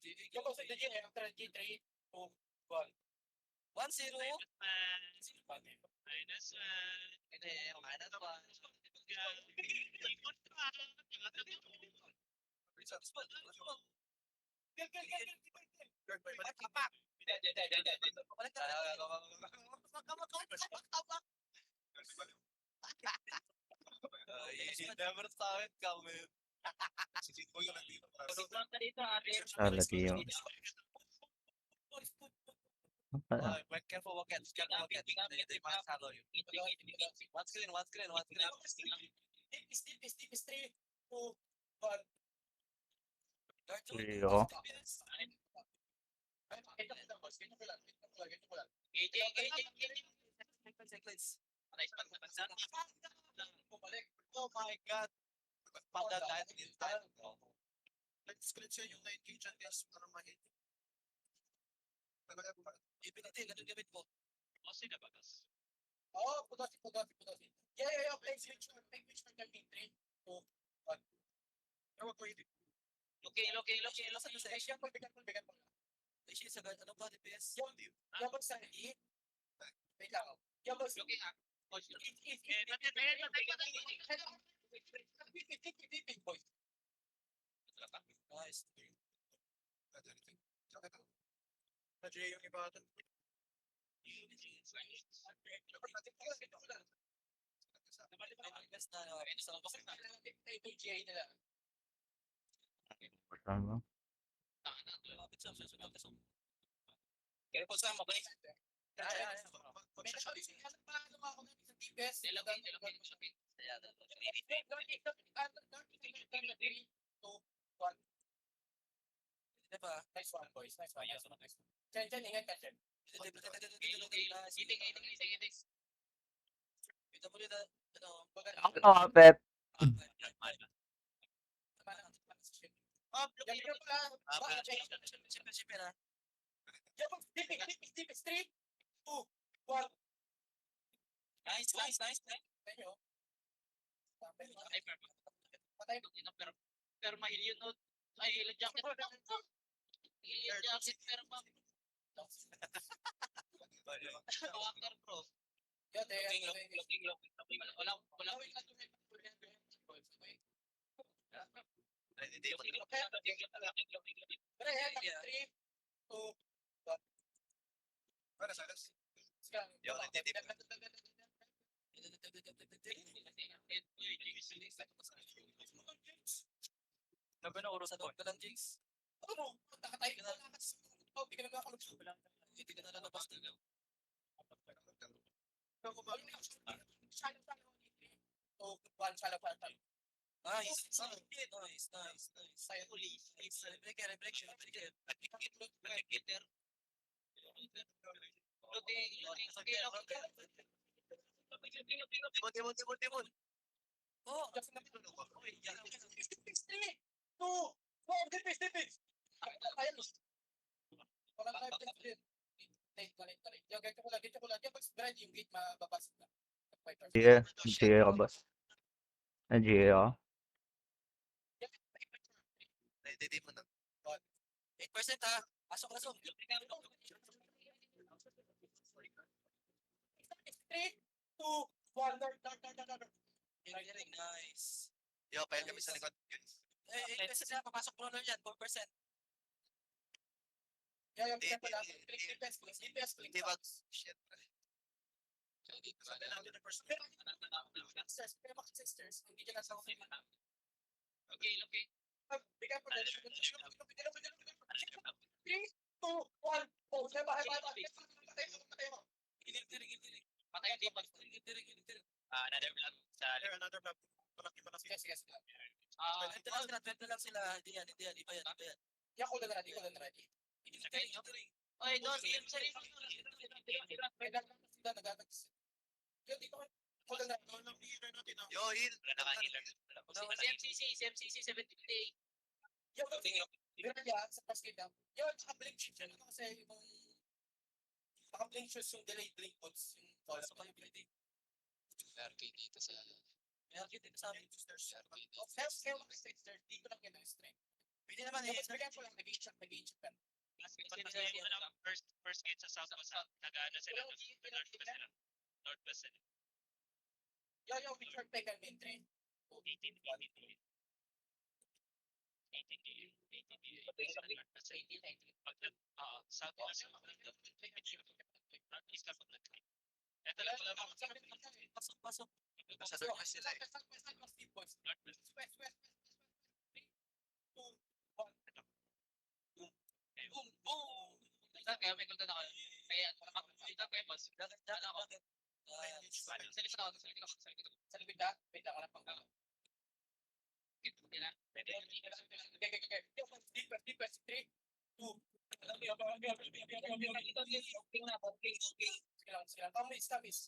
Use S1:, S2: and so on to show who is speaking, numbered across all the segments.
S1: Yung kasi the G, after G3, 2, 1. 1-0.
S2: Minus 1.
S1: Hindi, minus 1. Never saw it coming.
S3: Salah tío.
S1: Careful, walk it. One screen. Steep, 3, 2, 1.
S3: Leo.
S1: Oh my God. Padadaan din tayo. Nag-screen siya yung 9K dyan guys para ma-hit. Ipinitin, ganun gamit mo.
S2: Kasi na bagas.
S1: Oo, pudosin. Yeah. Play switch for 3, 2, 1. Ewan ko hindi. Okay. Sa Asia, bigyan mo. Asia, sa ano ba, DPS? Yung sa E. Wait lang. Yung sa
S2: Looking up.
S1: boys. Nice. Na-J yung iba ito.
S3: Tama.
S1: Careful sa mo, guys. Nice one, boys. Nice one. Chen, ingat ka, Chen. Ito mo na,
S3: Ako, Pep.
S1: Three, 2, 1. Nice. Patay.
S2: Pero mahili yun. Ay, ilan jacket. Ilan jacket, pero pa. Waterproof. Looking. Wala. Hindi. 3,
S1: 2, 1. Para sa alas. Yo, nagtitip. Laban na oras sa doon. Dalang James. Ano? Nakatay ka na. Hindi ka na nakakalubso. Hindi ka na lalabas na. Nice. Saya uli. Break. Timon. Oh, just na pino. Okay, yan. 3, 2, 1, dipis. Ayan. Walang live din. Yung ganito ko lang. Yung pag-spread yung gate mababas na.
S3: Sige ka, boss. Sige ako.
S1: Hindi mo na. 8% ha. Pasok. 3, 2, 1. North. Nice. Yo, payag kami sa likod. 8% na papasok mo na yan. 4%. Yeah, click pala. DPS. Shit. Sabi natin na person. Pero bakit sisters? Hindi ka nasa okay.
S2: Okay.
S1: Bigyan ko na. 3, 2, 1. Oh, say bye. Patay mo. Giling.
S2: Patay ang tipag. Another block. Malaki pa na sila.
S1: Sige. Ito lang sila. Hindi yan. Iba yan. Yan ko na ready.
S2: Oy, don't yun sa rin.
S1: Yo, dito ko. Hold on. Yo, heal.
S2: CMCC 70.
S1: Yo, tingnan sa basket down. Yo, naka-blink shoes yan. Kasi yung naka-blink shoes yung delayed blink boots. Yung false sa pag-blink.
S2: Arcade dito sa...
S1: May arcade dito sa amin. Stairs. Dito lang yun ang strength. Pwede naman eh. Bigyan ko lang. Nag-i-check ka.
S2: First gate sa south nag-ano sila, northwest sila. Northwest sila.
S1: Yo, picture pegan main train.
S2: 18 south east na pag ito lang
S1: Pasok.
S2: Sa northwest sila eh.
S1: West. 2, 1. Boom, boom.
S2: Kaya may kulta na kayo. Kaya dito kayo mas. Dala ako.
S1: Sa likod na, wait lang, hanap ang Deep, 3, 2. Stamis.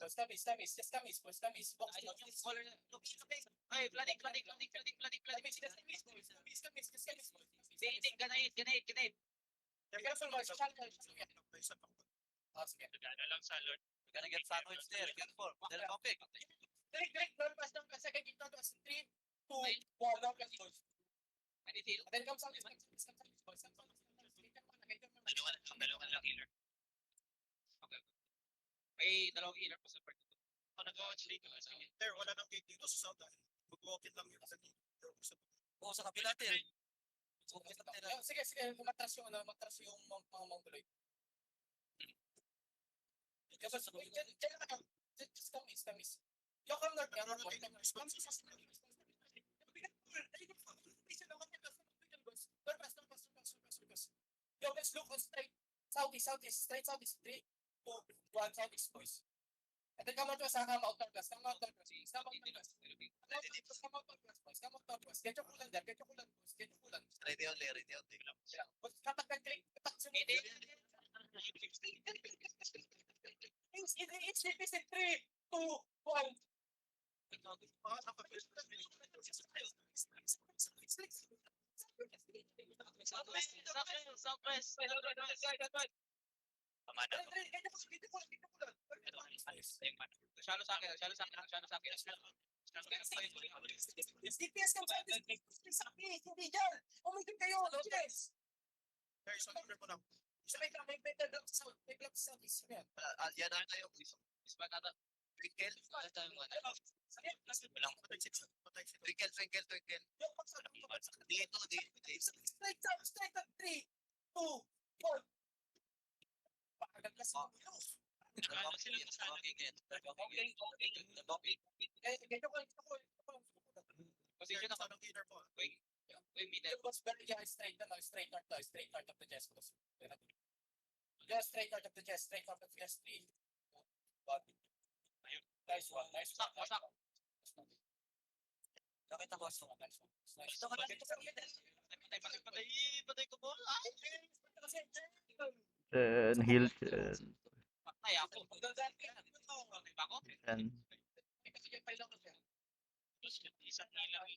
S2: Ay, planning. Ganait.
S1: Sige.
S2: Gana lang sa Lord.
S1: Gonna get sandwich there. Careful. Okay. Direct, northwest, second gate, northwest. 3, 2, 1, northwest. Then come south.
S2: Dalawang lang healer. Okay. May dalawang healer po sa part. Kung nag-watch dito,
S4: There, wala nang gate dito sa south. Mag-walk-in lang yun sa dito.
S1: Sa kabila din. Sige, matras yung mga mongoloid. Just tamis. Yung come north, Yo, let's look on southeast, straight southeast, 3, 2, 1, southeast, boys. And then come out to us, come out northwest. Come out northwest. Get your coolant there, boys. Get your coolant.
S4: Ready only.
S1: Tatagkan click. It's 3, 2, 1.
S2: Southwest. Shalo sa akin.
S1: DPS ka ba? Hindi dyan. Umigil kayo. Yes.
S4: There, so number ko na.
S1: May better down sa south. May club sa southeast. Yan.
S4: Yan na tayo.
S2: Isbatata.
S4: Twinkle. Twinkle. Dito.
S1: Straight up. 3, 2, 1. Pakagal ka sa
S2: Ano sila sa nagiging? Position ako.
S4: Anong healer po?
S2: Wait, middle.
S1: Straight north of the chest. Just straight north of the chest. 3, 1. Nice one.
S2: Wasak.
S1: Nakita ko sa nice one.
S2: Ito ka na. Patay ko po.
S3: Heal.
S2: Patay ako. Ako?
S3: Yan.
S2: Isang healer.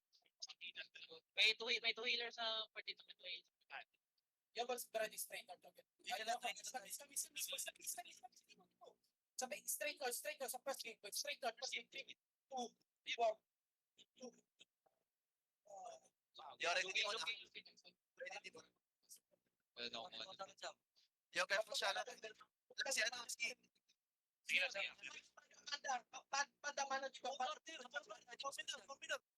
S2: May two healer sa part dito.
S1: Yo, but ready straight north of it. Sabi, straight north sa first gate. Straight north, first gate. 2, 1.
S4: Yo, ready mo na. Ready mo. Yo, careful siya lang. Kasi ano, skin.
S1: Padaman na dito.